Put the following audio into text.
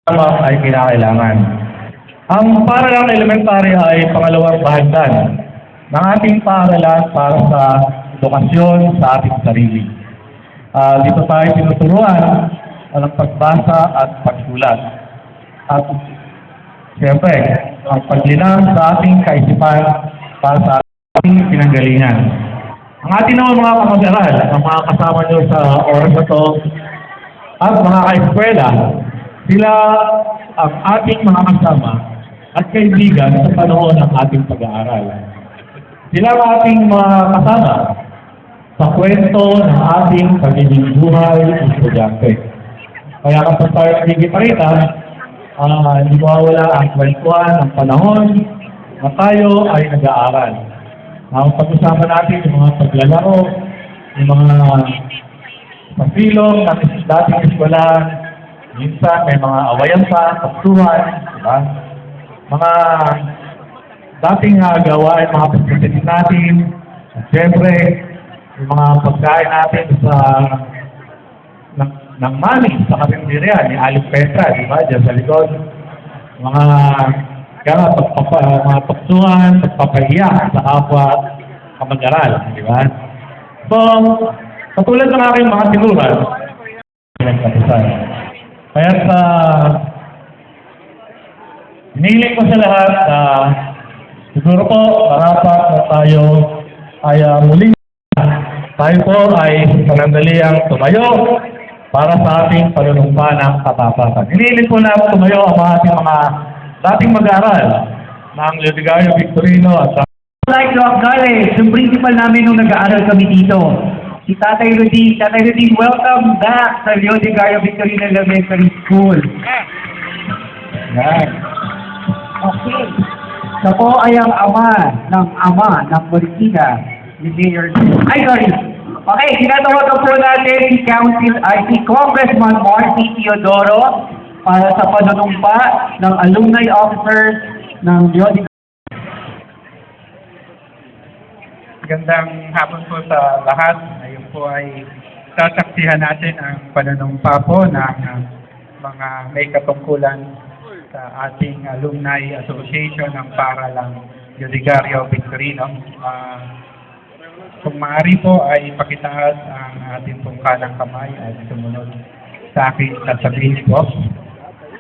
ay kinakailangan. Ang paaralang elementary ay pangalawang bahagdan ng ating paaralan para sa edukasyon sa ating sarili. Dito tayo tinuturuan ng pagbasa at pagsulat. At siyempre, ang paglinang sa ating kaisipan para sa ating pinanggalingan. Ang ating naman mga kamag-aral, ang mga kasama nyo sa oras na to, at mga kaeskwela, sila ang ating mga kasama at kaibigan sa panahon ng ating pag-aaral. Sila ang ating mga kasama sa kwento ng ating pagiging buhay ng estudyante. Kaya kapag tayo nagigiparitan, hindi mawawala ang kwentuhan ng panahon na tayo ay nag-aaral. Ang pag-usapan natin yung mga paglalaro, yung mga pasilong natin sa dating eskwelahan, minsan may mga awayan pa, pagsuhan, diba? Mga dating gawain, mga pagkasin natin, at siyempre, yung mga pagkain natin sa ng mani sa karinderya ni Alice Petra, di ba? Diyan sa likod. Mga mga pagsuhan, pagpapahiya sa kapwa kamag-aral, di ba? So, katulad ng aking mga tinuran, kaya sa hinihiling ko sa lahat na siguro po marapat na tayo ay muling tayo po ay panandaliang tumayo para sa ating panunumpa ng katapatan. Hinihiling po na tumayo ang ating mga dating mag-aaral ng Leodegario Victorino at Like to acknowledge yung principal namin nung nag-aaral kami dito. Si Tatay Rudin. Tatay Rudin, welcome back sa Leodegario Victorino Elementary School. Yan. Okay. Siya po ay ang ama ng Marikina ni Mayor. Ay, sorry. Okay, tinatawagan po natin si Congressman Marcy Teodoro para sa panunumpa ng alumni officers ng Leodegario. Magandang hapon po sa lahat. Ngayon po ay sasaksihan natin ang panunumpa po ng mga may katungkulan sa ating Alumni Association ng Paaralang Leodegario Victorino. Kung maaari po ay pakitaas ang ating tungkalang kamay at sumunod sa aking sasabihin po.